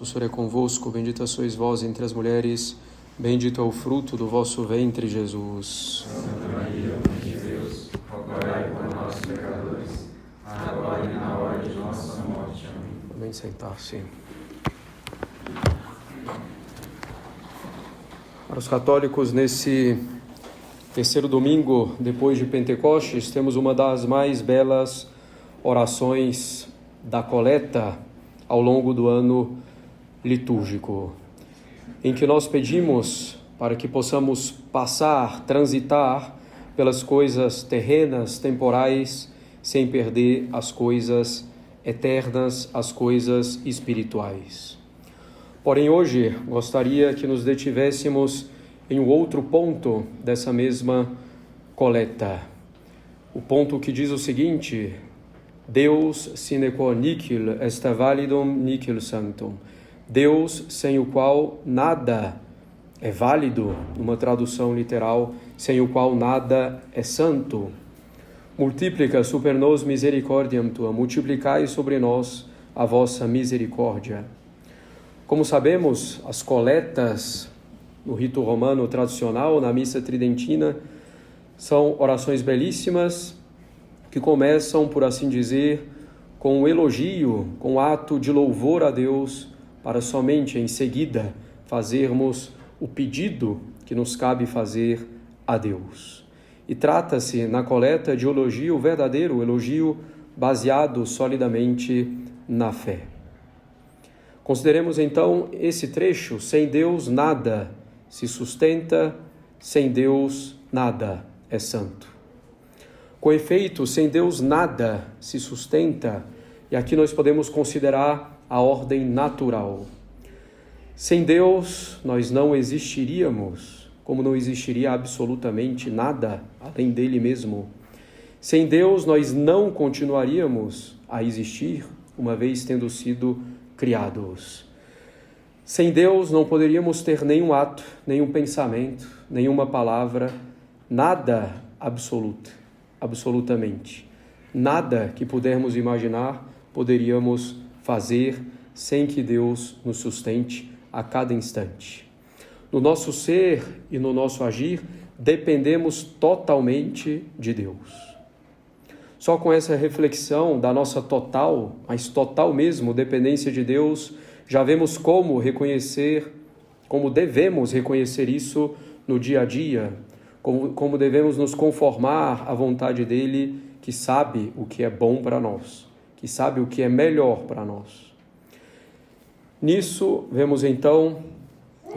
O Senhor é convosco, bendita sois vós entre as mulheres, bendito é o fruto do vosso ventre, Jesus. Santa Maria, Mãe de Deus, rogai por nós, pecadores, agora e na hora de nossa morte. Amém. Vem sentar-se. Para os católicos, nesse terceiro domingo depois de Pentecostes, temos uma das mais belas orações da coleta ao longo do ano litúrgico, em que nós pedimos para que possamos transitar pelas coisas terrenas, temporais, sem perder as coisas eternas, as coisas espirituais. Porém, hoje gostaria que nos detivéssemos em um outro ponto dessa mesma coleta. O ponto que diz o seguinte: Deus sine quo nihil est validum nihil sanctum. Deus sem o qual nada é válido, numa tradução literal, sem o qual nada é santo. Multiplica super nos misericordiam tua, multiplicai sobre nós a vossa misericórdia. Como sabemos, as coletas no rito romano tradicional, na missa tridentina, são orações belíssimas que começam, por assim dizer, com um elogio, com um ato de louvor a Deus, para somente em seguida fazermos o pedido que nos cabe fazer a Deus. E trata-se na coleta de elogio verdadeiro, elogio baseado solidamente na fé. Consideremos então esse trecho: sem Deus nada se sustenta, sem Deus nada é santo. Com efeito, sem Deus nada se sustenta, e aqui nós podemos considerar a ordem natural. Sem Deus, nós não existiríamos, como não existiria absolutamente nada além dele mesmo. Sem Deus, nós não continuaríamos a existir, uma vez tendo sido criados. Sem Deus, não poderíamos ter nenhum ato, nenhum pensamento, nenhuma palavra, nada absolutamente. Nada que pudermos imaginar poderíamos fazer sem que Deus nos sustente a cada instante. No nosso ser e no nosso agir, dependemos totalmente de Deus. Só com essa reflexão da nossa total, mas total mesmo, dependência de Deus, já vemos como devemos reconhecer isso no dia a dia, como devemos nos conformar à vontade dele, que sabe o que é bom para nós, que sabe o que é melhor para nós. Nisso, vemos então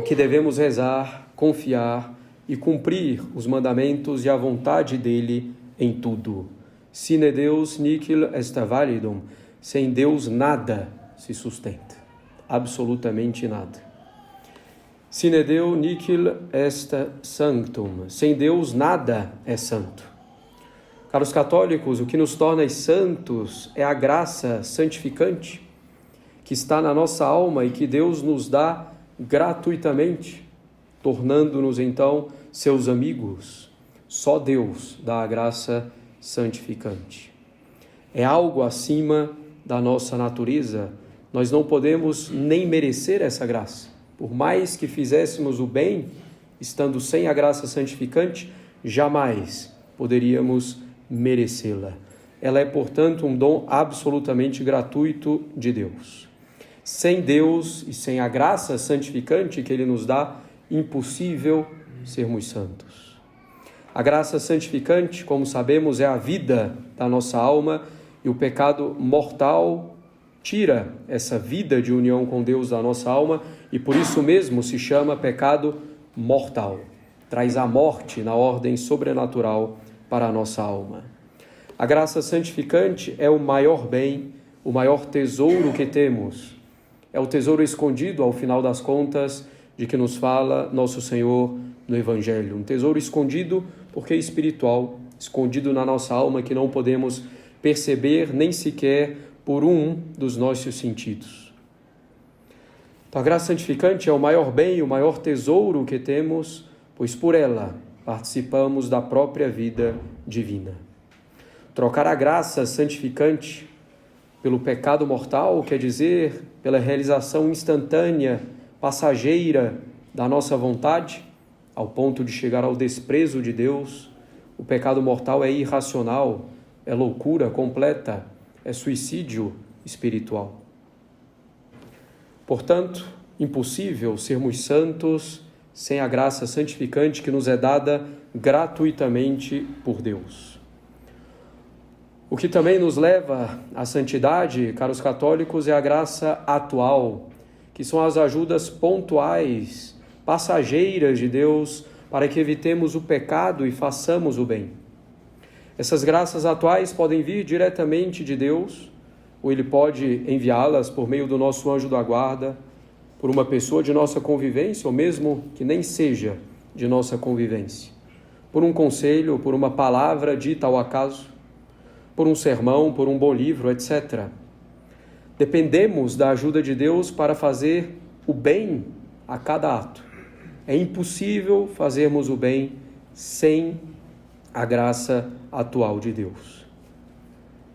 que devemos rezar, confiar e cumprir os mandamentos e a vontade dele em tudo. Sine Deus nihil est validum. Sem Deus nada se sustenta, absolutamente nada. Sine Deo nihil est sanctum. Sem Deus nada é santo. Caros católicos, o que nos torna santos é a graça santificante que está na nossa alma e que Deus nos dá gratuitamente, tornando-nos então seus amigos. Só Deus dá a graça santificante. É algo acima da nossa natureza. Nós não podemos nem merecer essa graça. Por mais que fizéssemos o bem, estando sem a graça santificante, jamais poderíamos merecê-la. Ela é, portanto, um dom absolutamente gratuito de Deus. Sem Deus e sem a graça santificante que Ele nos dá, impossível sermos santos. A graça santificante, como sabemos, é a vida da nossa alma, e o pecado mortal tira essa vida de união com Deus da nossa alma, e por isso mesmo se chama pecado mortal. Traz a morte na ordem sobrenatural para a nossa alma. A graça santificante é o maior bem, o maior tesouro que temos. É o tesouro escondido, ao final das contas, de que nos fala nosso Senhor no Evangelho. Um tesouro escondido porque é espiritual, escondido na nossa alma, que não podemos perceber nem sequer por um dos nossos sentidos. Então, a graça santificante é o maior bem, o maior tesouro que temos, pois por ela participamos da própria vida divina. Trocar a graça santificante pelo pecado mortal, quer dizer, pela realização instantânea, passageira da nossa vontade, ao ponto de chegar ao desprezo de Deus. O pecado mortal é irracional, é loucura completa, é suicídio espiritual. Portanto, impossível sermos santos sem a graça santificante que nos é dada gratuitamente por Deus. O que também nos leva à santidade, caros católicos, é a graça atual, que são as ajudas pontuais, passageiras de Deus, para que evitemos o pecado e façamos o bem. Essas graças atuais podem vir diretamente de Deus, ou Ele pode enviá-las por meio do nosso anjo da guarda, por uma pessoa de nossa convivência, ou mesmo que nem seja de nossa convivência, por um conselho, por uma palavra dita ao acaso, por um sermão, por um bom livro, etc. Dependemos da ajuda de Deus para fazer o bem a cada ato. É impossível fazermos o bem sem a graça atual de Deus.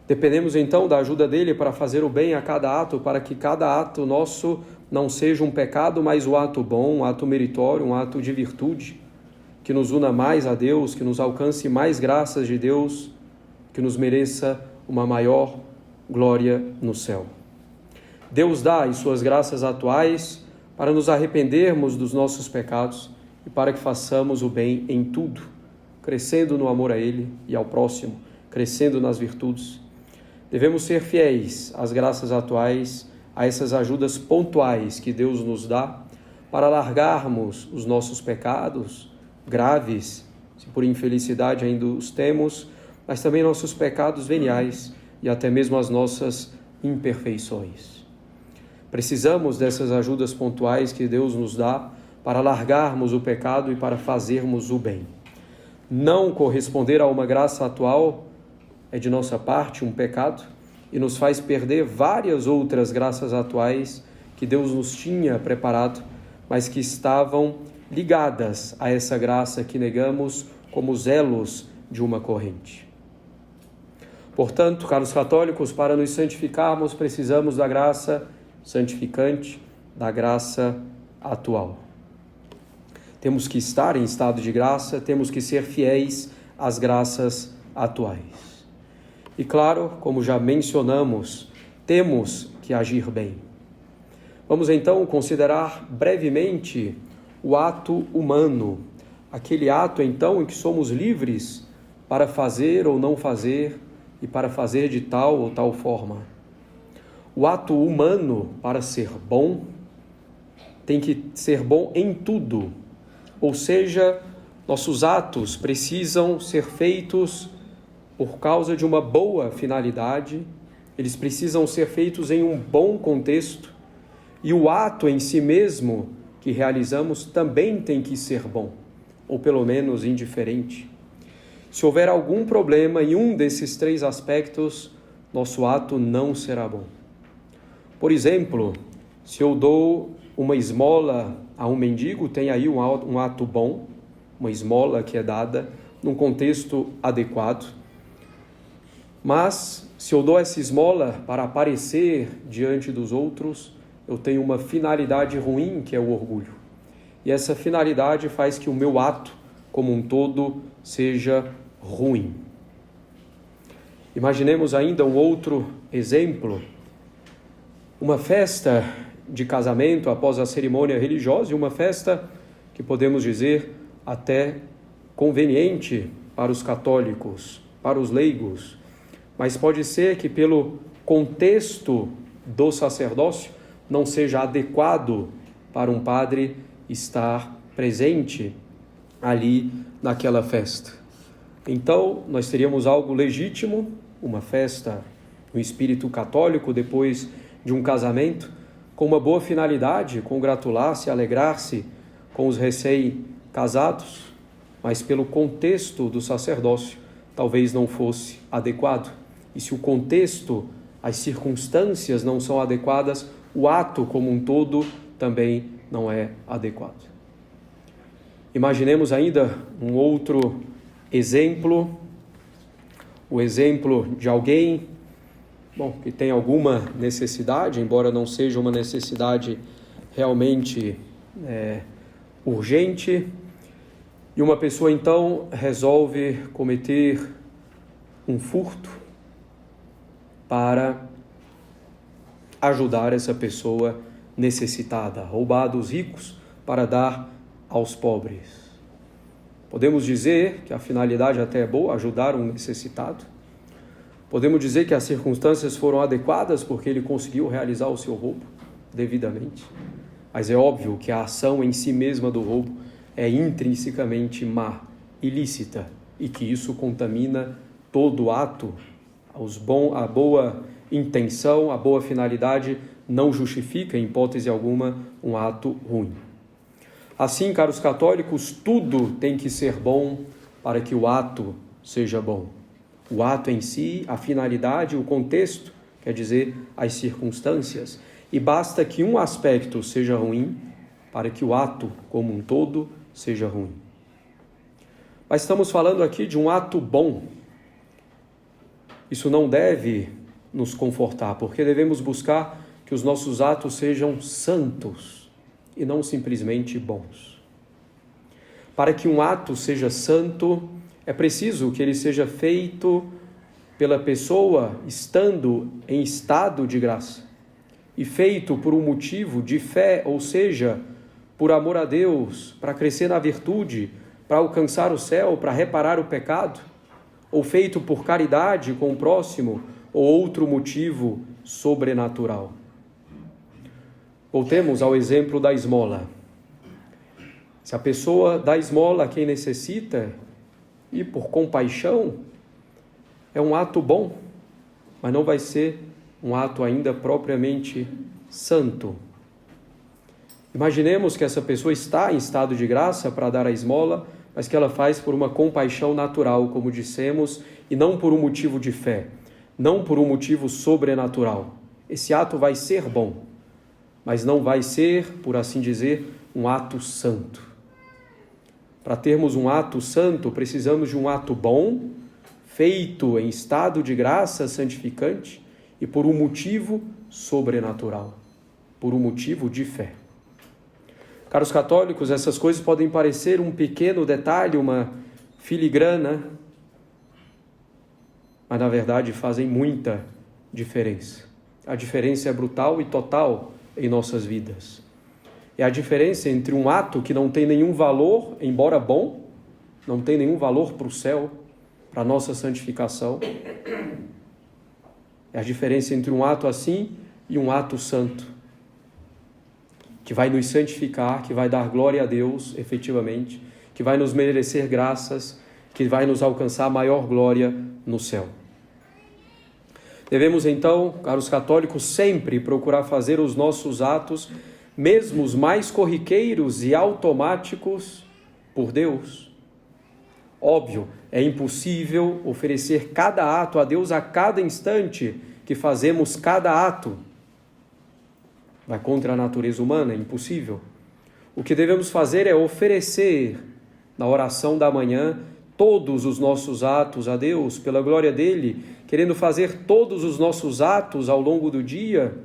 Dependemos então da ajuda dele para fazer o bem a cada ato, para que cada ato nosso não seja um pecado, mas um ato bom, um ato meritório, um ato de virtude, que nos una mais a Deus, que nos alcance mais graças de Deus, que nos mereça uma maior glória no céu. Deus dá as suas graças atuais para nos arrependermos dos nossos pecados e para que façamos o bem em tudo, crescendo no amor a Ele e ao próximo, crescendo nas virtudes. Devemos ser fiéis às graças atuais, a essas ajudas pontuais que Deus nos dá para largarmos os nossos pecados graves, se por infelicidade ainda os temos, mas também nossos pecados veniais e até mesmo as nossas imperfeições. Precisamos dessas ajudas pontuais que Deus nos dá para largarmos o pecado e para fazermos o bem. Não corresponder a uma graça atual é de nossa parte um pecado e nos faz perder várias outras graças atuais que Deus nos tinha preparado, mas que estavam ligadas a essa graça que negamos como os elos de uma corrente. Portanto, caros católicos, para nos santificarmos, precisamos da graça santificante, da graça atual. Temos que estar em estado de graça, temos que ser fiéis às graças atuais. E claro, como já mencionamos, temos que agir bem. Vamos então considerar brevemente o ato humano, aquele ato então em que somos livres para fazer ou não fazer e para fazer de tal ou tal forma. O ato humano, para ser bom, tem que ser bom em tudo, ou seja, nossos atos precisam ser feitos por causa de uma boa finalidade, eles precisam ser feitos em um bom contexto, e o ato em si mesmo que realizamos também tem que ser bom, ou pelo menos indiferente. Se houver algum problema em um desses três aspectos, nosso ato não será bom. Por exemplo, se eu dou uma esmola a um mendigo, tem aí um ato bom, uma esmola que é dada num contexto adequado. Mas, se eu dou essa esmola para aparecer diante dos outros, eu tenho uma finalidade ruim, que é o orgulho. E essa finalidade faz que o meu ato, como um todo, seja ruim. Imaginemos ainda um outro exemplo. Uma festa de casamento após a cerimônia religiosa, e uma festa que podemos dizer até conveniente para os católicos, para os leigos, mas pode ser que pelo contexto do sacerdócio não seja adequado para um padre estar presente ali naquela festa. Então, nós teríamos algo legítimo, uma festa no espírito católico depois de um casamento, com uma boa finalidade, congratular-se, alegrar-se com os recém-casados, mas pelo contexto do sacerdócio, talvez não fosse adequado. E se o contexto, as circunstâncias não são adequadas, o ato como um todo também não é adequado. Imaginemos ainda um outro exemplo, o exemplo de alguém que tem alguma necessidade, embora não seja uma necessidade realmente urgente, e uma pessoa então resolve cometer um furto para ajudar essa pessoa necessitada, roubar dos ricos para dar aos pobres. Podemos dizer que a finalidade até é boa, ajudar um necessitado. Podemos dizer que as circunstâncias foram adequadas porque ele conseguiu realizar o seu roubo devidamente. Mas é óbvio que a ação em si mesma do roubo é intrinsecamente má, ilícita, e que isso contamina todo o ato. A boa intenção, a boa finalidade não justifica, em hipótese alguma, um ato ruim. Assim, caros católicos, tudo tem que ser bom para que o ato seja bom. O ato em si, a finalidade, o contexto, quer dizer, as circunstâncias. E basta que um aspecto seja ruim para que o ato como um todo seja ruim. Mas estamos falando aqui de um ato bom. Isso não deve nos confortar, porque devemos buscar que os nossos atos sejam santos e não simplesmente bons. Para que um ato seja santo, é preciso que ele seja feito pela pessoa estando em estado de graça e feito por um motivo de fé, ou seja, por amor a Deus, para crescer na virtude, para alcançar o céu, para reparar o pecado, ou feito por caridade com o próximo, ou outro motivo sobrenatural. Voltemos ao exemplo da esmola. Se a pessoa dá esmola a quem necessita, e por compaixão, é um ato bom, mas não vai ser um ato ainda propriamente santo. Imaginemos que essa pessoa está em estado de graça para dar a esmola, mas que ela faz por uma compaixão natural, como dissemos, e não por um motivo de fé, não por um motivo sobrenatural. Esse ato vai ser bom, mas não vai ser, por assim dizer, um ato santo. Para termos um ato santo, precisamos de um ato bom, feito em estado de graça santificante e por um motivo sobrenatural, por um motivo de fé. Caros católicos, essas coisas podem parecer um pequeno detalhe, uma filigrana, mas na verdade fazem muita diferença. A diferença é brutal e total em nossas vidas. É a diferença entre um ato que não tem nenhum valor, embora bom, não tem nenhum valor para o céu, para a nossa santificação. É a diferença entre um ato assim e um ato santo, que vai nos santificar, que vai dar glória a Deus, efetivamente, que vai nos merecer graças, que vai nos alcançar maior glória no céu. Devemos então, caros católicos, sempre procurar fazer os nossos atos, mesmo os mais corriqueiros e automáticos, por Deus. Óbvio, é impossível oferecer cada ato a Deus a cada instante que fazemos cada ato. Vai contra a natureza humana, é impossível. O que devemos fazer é oferecer, na oração da manhã, todos os nossos atos a Deus, pela glória dele, querendo fazer todos os nossos atos ao longo do dia,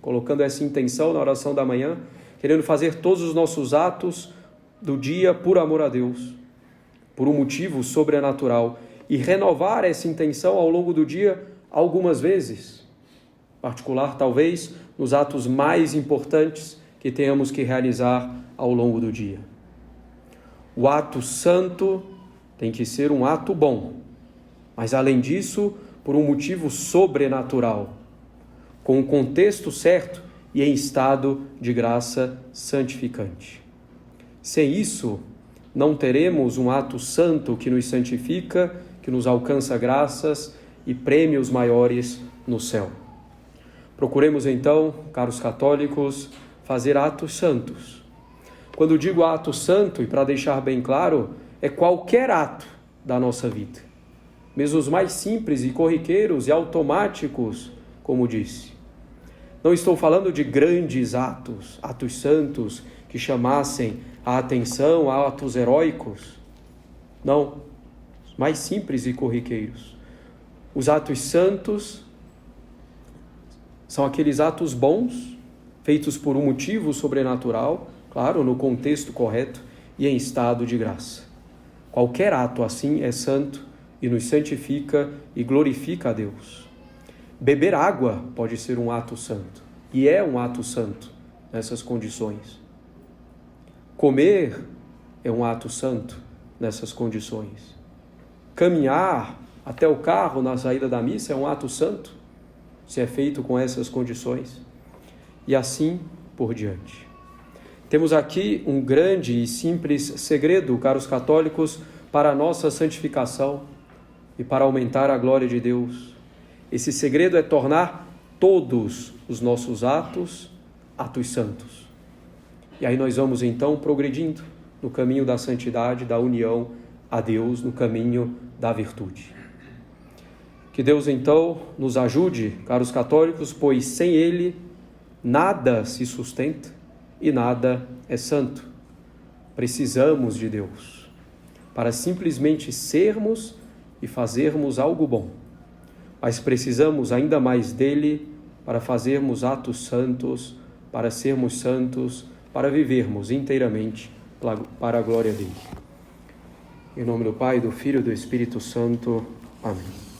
colocando essa intenção na oração da manhã, querendo fazer todos os nossos atos do dia por amor a Deus, por um motivo sobrenatural, e renovar essa intenção ao longo do dia algumas vezes, em particular talvez nos atos mais importantes que tenhamos que realizar ao longo do dia. O ato santo tem que ser um ato bom, mas além disso, por um motivo sobrenatural, com o contexto certo e em estado de graça santificante. Sem isso, não teremos um ato santo que nos santifica, que nos alcança graças e prêmios maiores no céu. Procuremos então, caros católicos, fazer atos santos. Quando digo ato santo, e para deixar bem claro, é qualquer ato da nossa vida, mesmo os mais simples e corriqueiros e automáticos, como disse. Não estou falando de grandes atos, atos santos, que chamassem a atenção, atos heróicos. Não, os mais simples e corriqueiros. Os atos santos São aqueles atos bons, feitos por um motivo sobrenatural, claro, no contexto correto e em estado de graça. Qualquer ato assim é santo e nos santifica e glorifica a Deus. Beber água pode ser um ato santo, e é um ato santo nessas condições. Comer é um ato santo nessas condições. Caminhar até o carro na saída da missa é um ato santo, se é feito com essas condições. E assim por diante. Temos aqui um grande e simples segredo, caros católicos, para a nossa santificação e para aumentar a glória de Deus. Esse segredo é tornar todos os nossos atos santos. E aí nós vamos então progredindo no caminho da santidade, da união a Deus, no caminho da virtude. Que Deus então nos ajude, caros católicos, pois sem Ele nada se sustenta e nada é santo. Precisamos de Deus para simplesmente sermos e fazermos algo bom. Mas precisamos ainda mais dele para fazermos atos santos, para sermos santos, para vivermos inteiramente para a glória dele. Em nome do Pai, do Filho e do Espírito Santo. Amém.